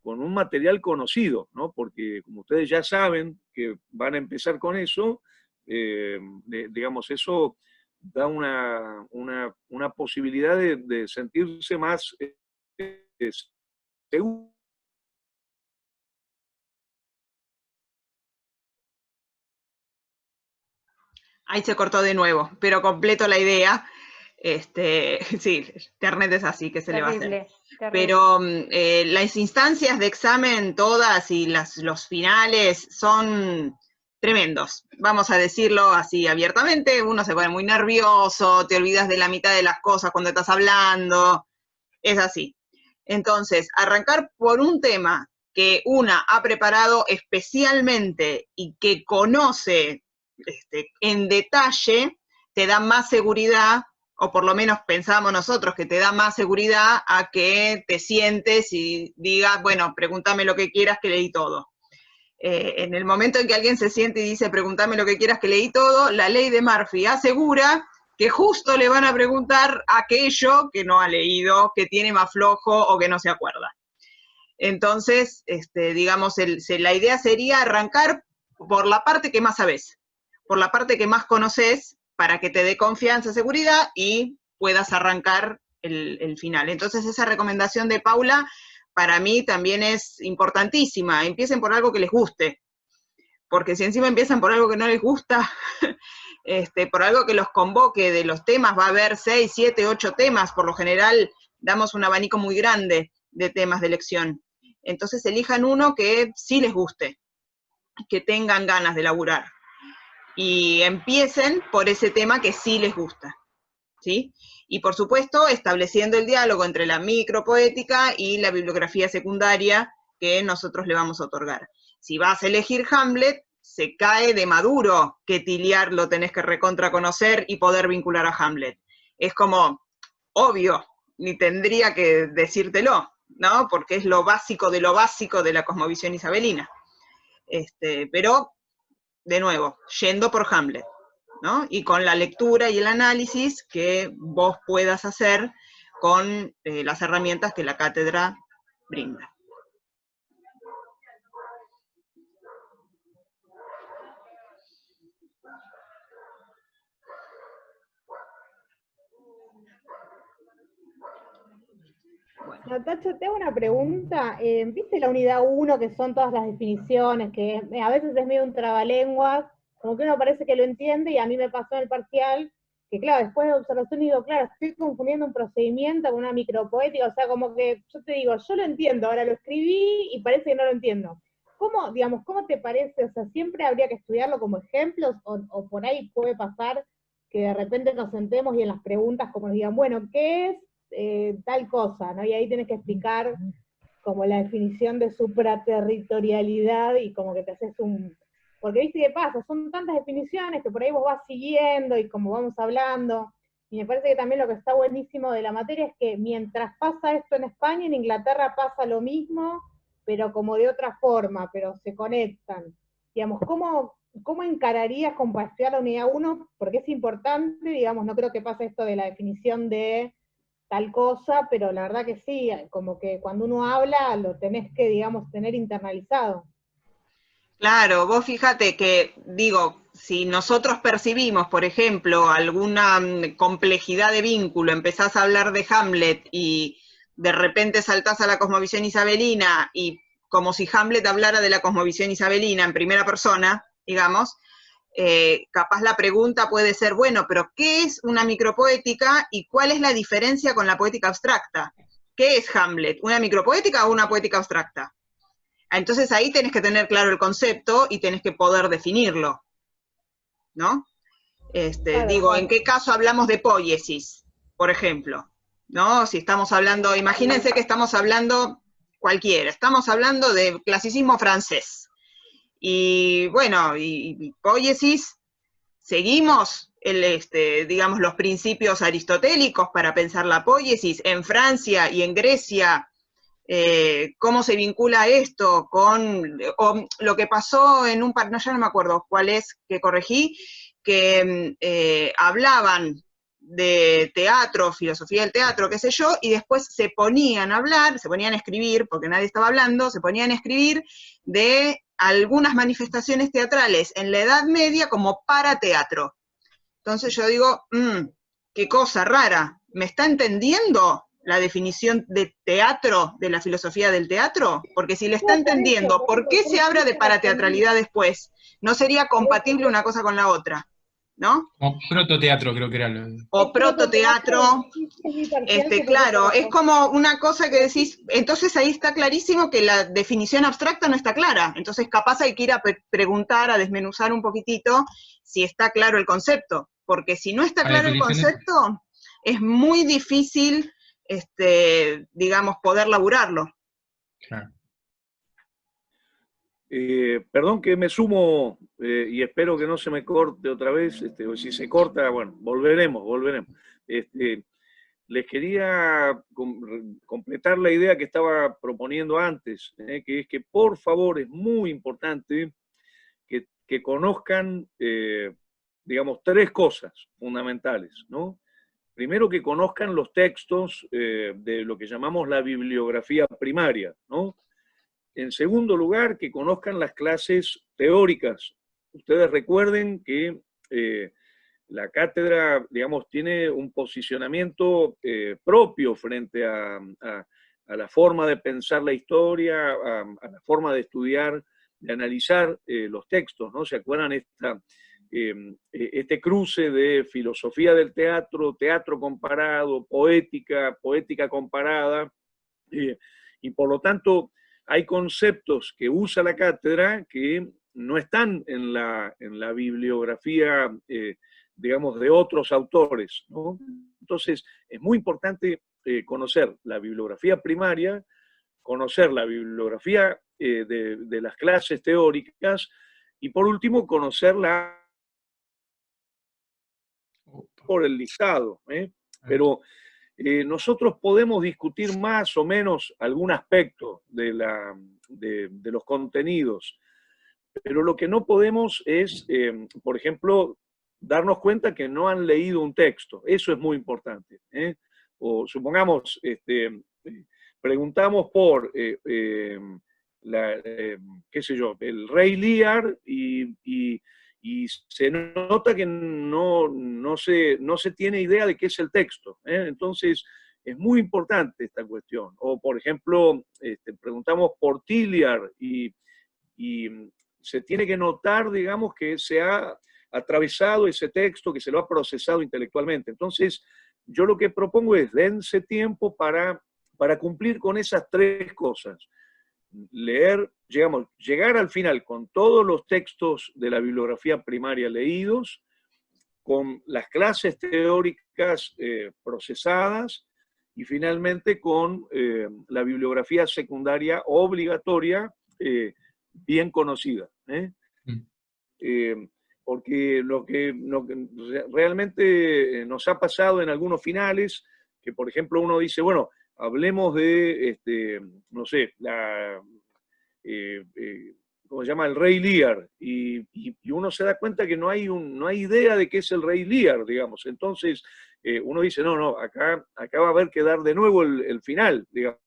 un material conocido, ¿no? Porque como ustedes ya saben que van a empezar con eso, digamos, eso da una posibilidad de sentirse más seguro. Ahí se cortó de nuevo, pero completo la idea. Sí, Internet es así, que se le va a hacer. Terrible. Pero las instancias de examen, todas, y los finales son tremendos. Vamos a decirlo así abiertamente, uno se pone muy nervioso, te olvidas de la mitad de las cosas cuando estás hablando, es así. Entonces, arrancar por un tema que una ha preparado especialmente y que conoce en detalle, te da más seguridad, o por lo menos pensamos nosotros que te da más seguridad a que te sientes y digas, bueno, pregúntame lo que quieras que leí todo. En el momento en que alguien se siente y dice, pregúntame lo que quieras que leí todo, la ley de Murphy asegura que justo le van a preguntar aquello que no ha leído, que tiene más flojo o que no se acuerda. Entonces, digamos, la idea sería arrancar por la parte que más sabés, por la parte que más conoces, para que te dé confianza, seguridad y puedas arrancar el final. Entonces, esa recomendación de Paula, para mí también es importantísima. Empiecen por algo que les guste, porque si encima empiezan por algo que no les gusta, por algo que los convoque de los temas, va a haber 6, 7, 8 temas, por lo general damos un abanico muy grande de temas de elección. Entonces elijan uno que sí les guste, que tengan ganas de laburar, y empiecen por ese tema que sí les gusta, ¿sí? Y por supuesto, estableciendo el diálogo entre la micropoética y la bibliografía secundaria que nosotros le vamos a otorgar. Si vas a elegir Hamlet, se cae de maduro que Tilliard lo tenés que recontra conocer y poder vincular a Hamlet. Es como obvio, ni tendría que decírtelo, ¿no? Porque es lo básico de la cosmovisión isabelina. Pero, de nuevo, yendo por Hamlet, ¿no? Y con la lectura y el análisis que vos puedas hacer con las herramientas que la cátedra brinda. Natacha, te hago una pregunta. ¿Viste la unidad 1, que son todas las definiciones, que a veces es medio un trabalenguas, como que uno parece que lo entiende, y a mí me pasó en el parcial, que claro, después de observación digo, claro, estoy confundiendo un procedimiento con una micropoética, o sea, como que yo te digo, yo lo entiendo, ahora lo escribí y parece que no lo entiendo. ¿Cómo, digamos, cómo te parece? O sea, ¿siempre habría que estudiarlo como ejemplos, o por ahí puede pasar que de repente nos sentemos y en las preguntas como nos digan, bueno, ¿qué es tal cosa? ¿No? Y ahí tienes que explicar como la definición de supraterritorialidad, y como que te haces un... Porque viste qué pasa, son tantas definiciones que por ahí vos vas siguiendo y como vamos hablando, y me parece que también lo que está buenísimo de la materia es que mientras pasa esto en España, en Inglaterra pasa lo mismo, pero como de otra forma, pero se conectan. Digamos, ¿cómo encararías como para estudiar la unidad 1? Porque es importante, digamos, no creo que pase esto de la definición de tal cosa, pero la verdad que sí, como que cuando uno habla lo tenés que, digamos, tener internalizado. Claro, vos fíjate que, digo, si nosotros percibimos, por ejemplo, alguna complejidad de vínculo, empezás a hablar de Hamlet y de repente saltás a la cosmovisión isabelina, y como si Hamlet hablara de la cosmovisión isabelina en primera persona, digamos, capaz la pregunta puede ser, bueno, pero ¿qué es una micropoética y cuál es la diferencia con la poética abstracta? ¿Qué es Hamlet? ¿Una micropoética o una poética abstracta? Entonces ahí tenés que tener claro el concepto y tenés que poder definirlo, ¿no? Claro, Digo, claro. ¿en qué caso hablamos de poiesis, por ejemplo? ¿No? Si estamos hablando, imagínense que estamos hablando cualquiera, estamos hablando de clasicismo francés. Y bueno, y poiesis, seguimos digamos, los principios aristotélicos para pensar la poiesis en Francia y en Grecia. ¿Cómo se vincula esto con lo que pasó en un par, no, ya no me acuerdo cuál es que corregí, que hablaban de teatro, filosofía del teatro, qué sé yo, y después se ponían a hablar, se ponían a escribir, porque nadie estaba hablando, se ponían a escribir de algunas manifestaciones teatrales en la Edad Media como para teatro. Entonces yo digo, qué cosa rara, ¿me está entendiendo la definición de teatro, de la filosofía del teatro? Porque si le está No, por eso, entendiendo, ¿por qué se habla de parateatralidad después? ¿No sería compatible una cosa con la otra? ¿No? Como prototeatro, creo que era lo. O prototeatro. Claro, es como... como una cosa que decís, entonces ahí está clarísimo que la definición abstracta no está clara, entonces capaz hay que ir a preguntar, a desmenuzar un poquitito si está claro el concepto, porque si no está claro el concepto, es muy difícil, digamos, poder laburarlo. Claro. Perdón que me sumo y espero que no se me corte otra vez, o si se corta, bueno, volveremos. Les quería completar la idea que estaba proponiendo antes, que es que por favor es muy importante que conozcan digamos, tres cosas fundamentales, ¿no? Primero, que conozcan los textos de lo que llamamos la bibliografía primaria, ¿no? En segundo lugar, que conozcan las clases teóricas. Ustedes recuerden que la cátedra, digamos, tiene un posicionamiento propio frente a la forma de pensar la historia, a la forma de estudiar, de analizar los textos, ¿no? ¿Se acuerdan este cruce de filosofía del teatro, teatro comparado, poética, poética comparada? Y por lo tanto, hay conceptos que usa la cátedra que no están en la bibliografía, digamos, de otros autores, ¿no? Entonces, es muy importante conocer la bibliografía primaria, conocer la bibliografía de las clases teóricas, y por último, conocerla por el listado, ¿eh? Pero nosotros podemos discutir más o menos algún aspecto de los contenidos, pero lo que no podemos es, por ejemplo, darnos cuenta que no han leído un texto. Eso es muy importante, ¿eh? O supongamos, preguntamos por, qué sé yo, el rey Lear, y se nota que no se tiene idea de qué es el texto, ¿eh? Entonces, es muy importante esta cuestión. O, por ejemplo, preguntamos por Tilliard, y se tiene que notar, digamos, que se ha atravesado ese texto, que se lo ha procesado intelectualmente. Entonces, yo lo que propongo es, dense tiempo para cumplir con esas tres cosas. Leer, llegar al final con todos los textos de la bibliografía primaria leídos, con las clases teóricas procesadas, y finalmente con la bibliografía secundaria obligatoria bien conocida, ¿eh? Porque lo que realmente nos ha pasado en algunos finales, que por ejemplo uno dice, bueno, hablemos de, no sé, ¿cómo se llama? El rey Lear, y uno se da cuenta que no hay idea de qué es el rey Lear, digamos. Entonces uno dice, no, acá va a haber que dar de nuevo el final, digamos.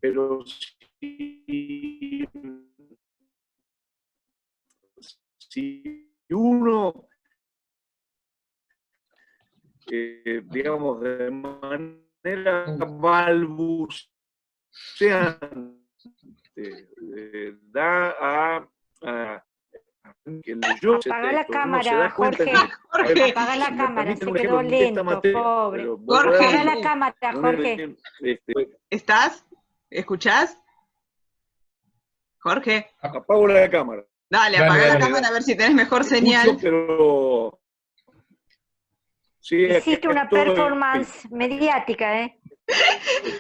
Pero si uno, digamos, de manera balbuceante da a que leyó ese Apaga la texto, uno se da cámara, cuenta Jorge. Jorge, Apaga la me cámara, permiten se un quedó ejemplo de esta lento, materia, pobre. pero voy a Jorge. Apaga dar la cámara, un Jorge. ¿Estás? ¿Escuchás? Jorge. apago la cámara. Dale, Dale, apaga la dale. cámara a ver si tenés mejor señal. Escucho, pero sí, Hiciste acá una estoy. performance mediática, ¿eh?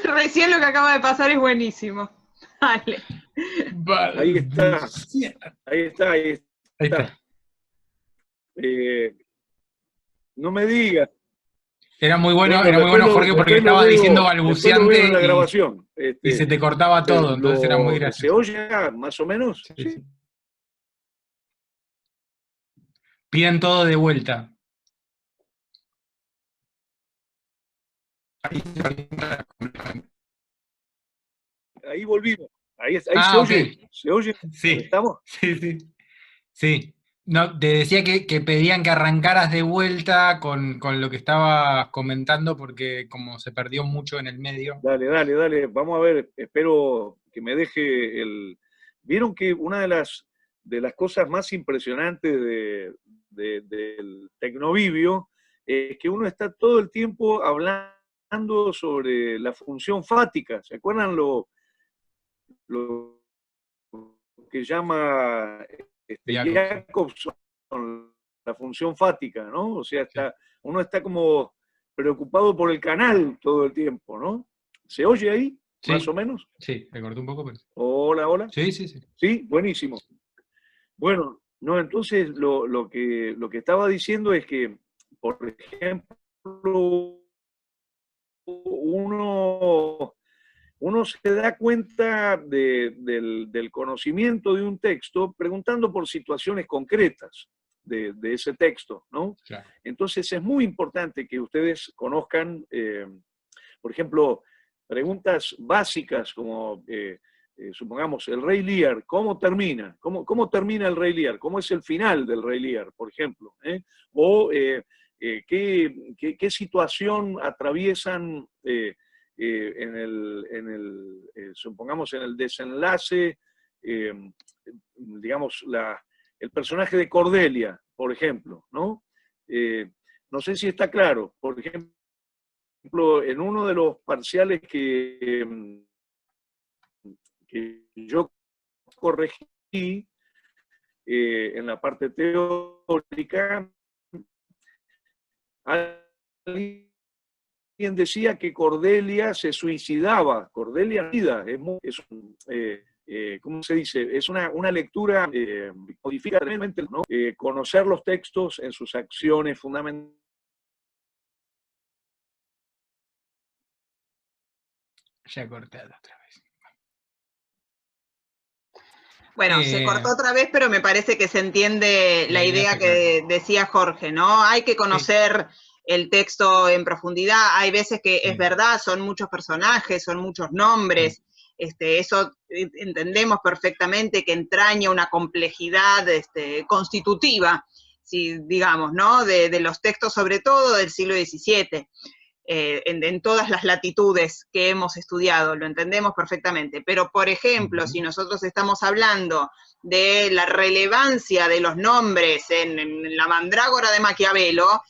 Recién lo que acaba de pasar es buenísimo. Dale. Ahí está. Ahí está. Ahí está. No me digas. Era muy bueno, Bueno, Jorge, porque después lo estabas veo, diciendo después lo veo en la balbuceante grabación. y se te cortaba todo, entonces era muy ¿Se gracioso. oye acá, más o menos? Sí, sí. Piden todo de vuelta. Ahí volvimos. Ahí se Ah, oye. ok. ¿Se oye? Sí, ¿Estamos? sí. No, te decía que pedían que arrancaras de vuelta con lo que estabas comentando, porque como se perdió mucho en el medio. Dale. Vamos a ver, espero que me deje el... Vieron que una de las cosas más impresionantes del Tecnovivio es que uno está todo el tiempo hablando sobre la función fática. ¿Se acuerdan lo que llama Jacobson, la función fática, ¿no? O sea, uno está como preocupado por el canal todo el tiempo, ¿no? ¿Se oye ahí? Sí. ¿Más o menos? Sí, me corté un poco, pero... Hola. Sí. Sí, buenísimo. Bueno, no, entonces lo que estaba diciendo es que, por ejemplo, uno uno se da cuenta del conocimiento de un texto preguntando por situaciones concretas de ese texto, ¿no? Claro. Entonces es muy importante que ustedes conozcan, por ejemplo, preguntas básicas como, supongamos, el Rey Lear, ¿cómo termina? ¿Cómo termina el Rey Lear? ¿Cómo es el final del Rey Lear, por ejemplo? O ¿qué situación atraviesan supongamos, en el desenlace, digamos, el personaje de Cordelia, por ejemplo, ¿no? No sé si está claro. Por ejemplo, en uno de los parciales que yo corregí en la parte teórica, alguien decía que Cordelia se suicidaba. Cordelia ¿cómo se dice? Es una lectura modifica realmente, ¿no? Conocer los textos en sus acciones fundamentales. Ya corté otra vez. Bueno, se cortó otra vez, pero me parece que se entiende la idea que decía Jorge, ¿no? Hay que conocer el texto en profundidad. Hay veces que es verdad, son muchos personajes, son muchos nombres. Eso entendemos perfectamente que entraña una complejidad constitutiva, si, digamos, ¿no? De los textos, sobre todo del siglo XVII. En todas las latitudes que hemos estudiado, lo entendemos perfectamente. Pero, por ejemplo, si nosotros estamos hablando de la relevancia de los nombres en la mandrágora de Maquiavelo,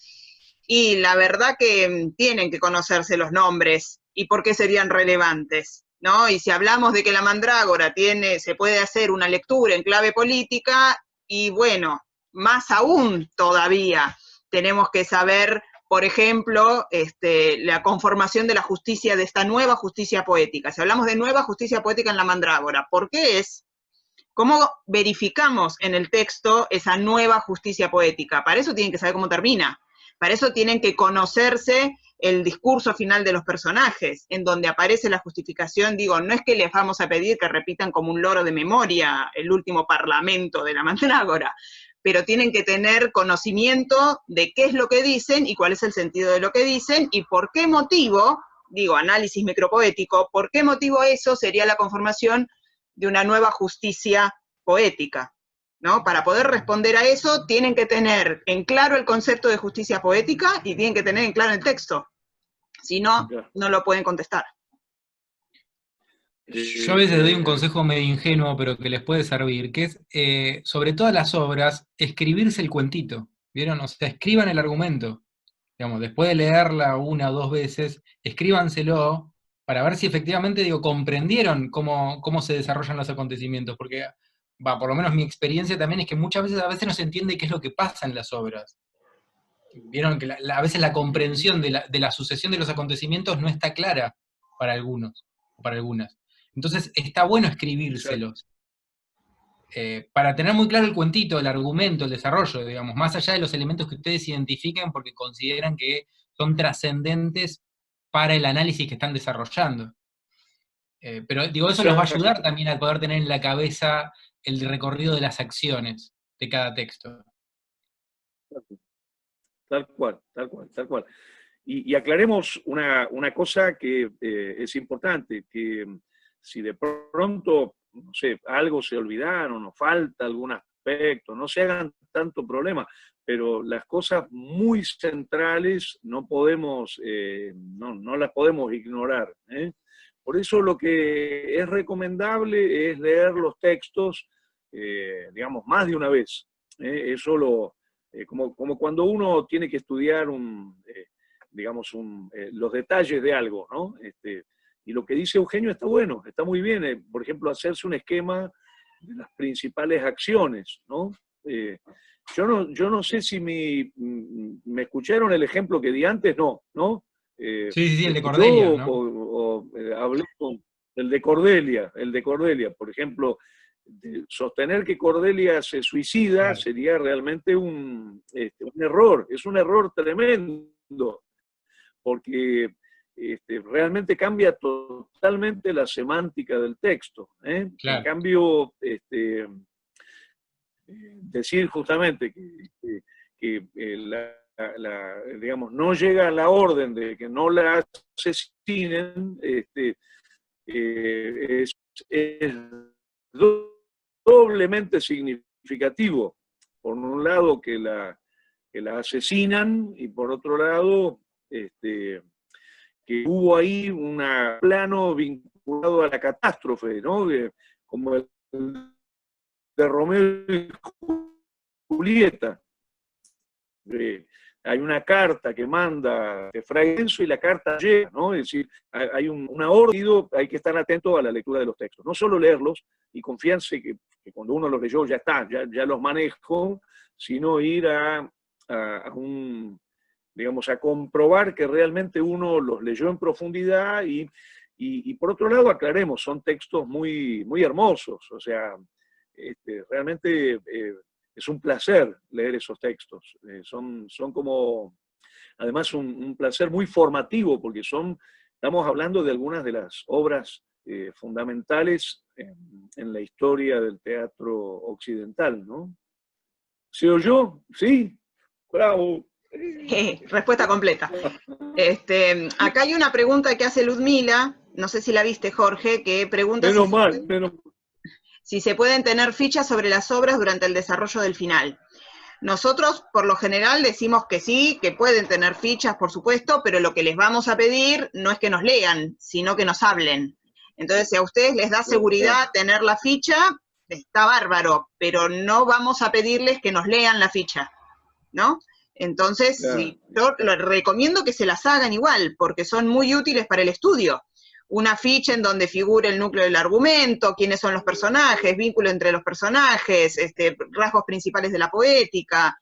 y la verdad que tienen que conocerse los nombres y por qué serían relevantes, ¿no? Y si hablamos de que la mandrágora se puede hacer una lectura en clave política, y bueno, más aún todavía tenemos que saber, por ejemplo, la conformación de la justicia, de esta nueva justicia poética. Si hablamos de nueva justicia poética en la mandrágora, ¿por qué es? ¿Cómo verificamos en el texto esa nueva justicia poética? Para eso tienen que saber cómo termina. Para eso tienen que conocerse el discurso final de los personajes, en donde aparece la justificación. Digo, no es que les vamos a pedir que repitan como un loro de memoria el último parlamento de la mandrágora, pero tienen que tener conocimiento de qué es lo que dicen y cuál es el sentido de lo que dicen y por qué motivo, digo, análisis micropoético, por qué motivo eso sería la conformación de una nueva justicia poética, ¿no? Para poder responder a eso tienen que tener en claro el concepto de justicia poética y tienen que tener en claro el texto, si no, no lo pueden contestar. Yo a veces doy un consejo medio ingenuo, pero que les puede servir, que es, sobre todas las obras, escribirse el cuentito, ¿vieron? O sea, escriban el argumento, digamos, después de leerla una o dos veces, escríbanselo para ver si efectivamente, digo, comprendieron cómo se desarrollan los acontecimientos, porque, por lo menos mi experiencia también es que muchas veces, a veces no se entiende qué es lo que pasa en las obras. Vieron que a veces la comprensión de la sucesión de los acontecimientos no está clara para algunos, o para algunas. Entonces está bueno escribírselos, para tener muy claro el cuentito, el argumento, el desarrollo, digamos, más allá de los elementos que ustedes identifican porque consideran que son trascendentes para el análisis que están desarrollando. Pero digo, eso los va a ayudar también a poder tener en la cabeza el recorrido de las acciones de cada texto. Tal cual, tal cual, tal cual. Y aclaremos una cosa que es importante, que si de pronto, no sé, algo se olvidaron o falta algún aspecto, no se hagan tanto problema, pero las cosas muy centrales no podemos, no las podemos ignorar. Por eso lo que es recomendable es leer los textos, digamos, más de una vez. Eso como cuando uno tiene que estudiar digamos, los detalles de algo, ¿no? Y lo que dice Eugenio está bueno, está muy bien. Por ejemplo, hacerse un esquema de las principales acciones, ¿no? Yo no sé si me escucharon el ejemplo que di antes, ¿no? Sí, el de Cordelia, ¿no? Hablé con el de Cordelia, por ejemplo, sostener que Cordelia se suicida, claro, sería realmente un error, es un error tremendo, porque realmente cambia totalmente la semántica del texto. Claro. En cambio, decir justamente que digamos, no llega a la orden de que no la asesinen, es doblemente significativo. Por un lado, que la asesinan, y por otro lado, que hubo ahí un plano vinculado a la catástrofe, ¿no? Como el de Romeo y Julieta. Hay una carta que manda Fray Enzo y la carta llega, ¿no? Es decir, hay una orden, hay que estar atento a la lectura de los textos. No solo leerlos y confiarse que cuando uno los leyó ya está, ya los manejo, sino ir digamos, a comprobar que realmente uno los leyó en profundidad y por otro lado, aclaremos, son textos muy, muy hermosos, o sea, realmente es un placer leer esos textos, son como, además, un placer muy formativo, porque estamos hablando de algunas de las obras fundamentales en la historia del teatro occidental, ¿no? ¿Se oyó? ¿Sí? ¡Bravo! Respuesta completa. Acá hay una pregunta que hace Ludmila, no sé si la viste, Jorge, que pregunta si se pueden tener fichas sobre las obras durante el desarrollo del final. Nosotros, por lo general, decimos que sí, que pueden tener fichas, por supuesto, pero lo que les vamos a pedir no es que nos lean, sino que nos hablen. Entonces, si a ustedes les da seguridad tener la ficha, está bárbaro, pero no vamos a pedirles que nos lean la ficha, ¿no? Entonces, sí, yo les recomiendo que se las hagan igual, porque son muy útiles para el estudio. Una ficha en donde figure el núcleo del argumento, quiénes son los personajes, vínculo entre los personajes, rasgos principales de la poética.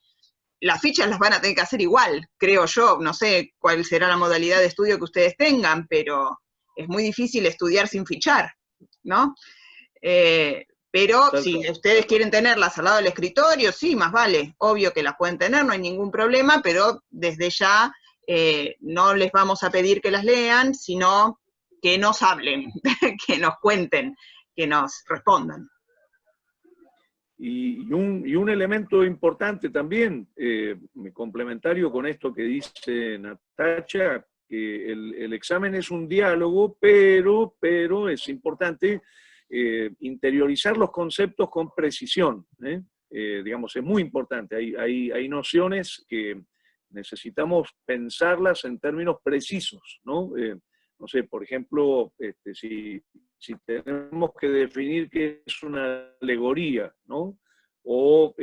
Las fichas las van a tener que hacer igual, creo yo. No sé cuál será la modalidad de estudio que ustedes tengan, pero es muy difícil estudiar sin fichar, ¿no? Pero si ustedes quieren tenerlas al lado del escritorio, sí, más vale, obvio que las pueden tener, no hay ningún problema, pero desde ya no les vamos a pedir que las lean, sino que nos hablen, que nos cuenten, que nos respondan. Y un elemento importante también, complementario con esto que dice Natacha, que el examen es un diálogo, pero es importante interiorizar los conceptos con precisión. Digamos, es muy importante. Hay nociones que necesitamos pensarlas en términos precisos, ¿no? No sé, por ejemplo, si tenemos que definir qué es una alegoría, ¿no? O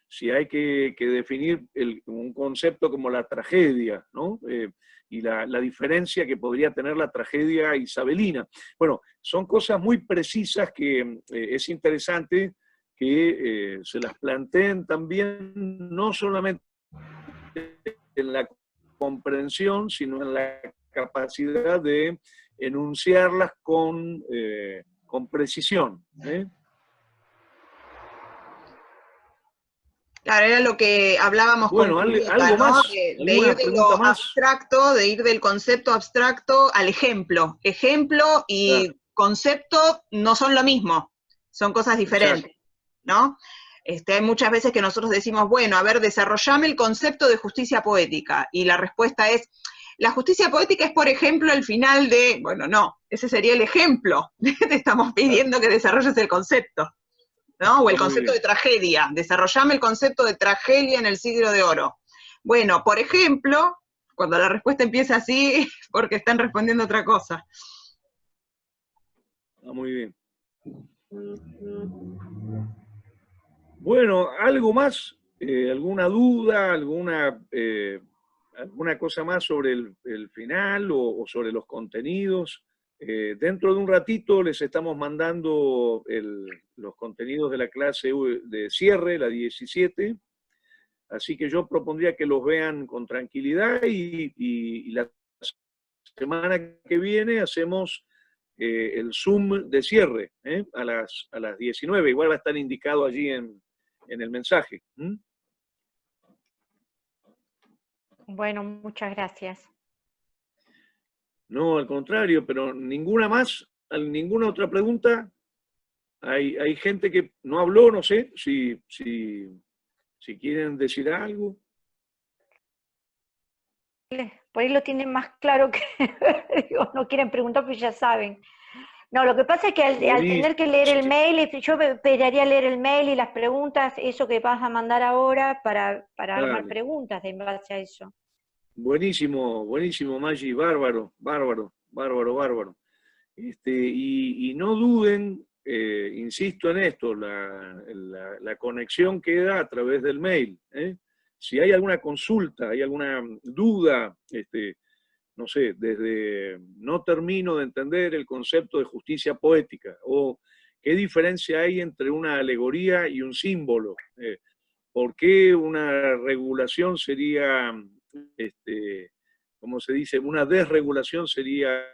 si hay que definir un concepto como la tragedia, ¿no? Y la diferencia que podría tener la tragedia isabelina. Bueno, son cosas muy precisas que es interesante que se las planteen también, no solamente en la comprensión, sino en la capacidad de enunciarlas con precisión. Claro, era lo que hablábamos con Julieta, ¿algo más? De ir de lo abstracto, de ir del concepto abstracto al ejemplo. Ejemplo y concepto no son lo mismo, son cosas diferentes, ¿no? Hay muchas veces que nosotros decimos, bueno, a ver, desarrollame el concepto de justicia poética, y la respuesta es, la justicia poética es, por ejemplo, el final de, bueno, no, ese sería el ejemplo, te estamos pidiendo que desarrolles el concepto, ¿no? O el concepto de tragedia, desarrollame el concepto de tragedia en el siglo de oro. Bueno, por ejemplo, cuando la respuesta empieza así, porque están respondiendo otra cosa. Muy bien. Bueno, ¿algo más? ¿Alguna duda? ¿Alguna cosa más sobre el final o sobre los contenidos? Dentro de un ratito les estamos mandando los contenidos de la clase de cierre, la 17, así que yo propondría que los vean con tranquilidad y la semana que viene hacemos el Zoom de cierre a las 19, igual va a estar indicado allí en el mensaje. Bueno, muchas gracias. No, al contrario, pero ninguna más, ninguna otra pregunta. Hay gente que no habló, no sé si quieren decir algo. Por ahí lo tienen más claro que digo, no quieren preguntar, pues ya saben. No, lo que pasa es que al tener que leer el mail, yo me esperaría leer el mail y las preguntas, eso que vas a mandar ahora, para armar preguntas en base a eso. Buenísimo, buenísimo, Maggi, bárbaro, bárbaro, bárbaro, bárbaro. Y no duden, insisto en esto, la conexión queda a través del mail. Si hay alguna consulta, hay alguna duda, no sé, desde no termino de entender el concepto de justicia poética, o qué diferencia hay entre una alegoría y un símbolo, por qué una regulación sería, como se dice, una desregulación sería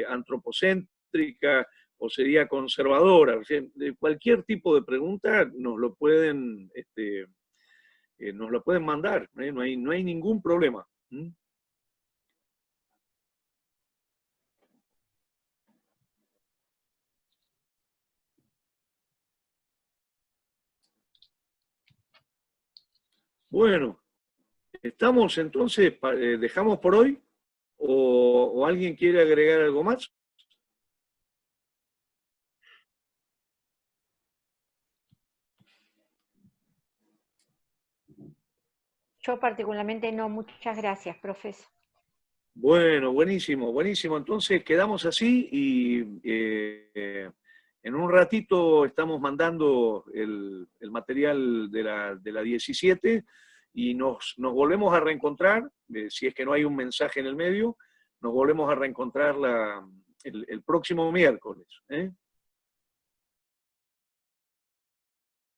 antropocéntrica o sería conservadora. O sea, de cualquier tipo de pregunta nos lo pueden mandar, no hay ningún problema. Bueno, estamos entonces, dejamos por hoy, o alguien quiere agregar algo más. Yo particularmente no, muchas gracias, profesor. Bueno, buenísimo, buenísimo. Entonces quedamos así y en un ratito estamos mandando el material de la 17 y nos volvemos a reencontrar, si es que no hay un mensaje en el medio, nos volvemos a reencontrar el próximo miércoles.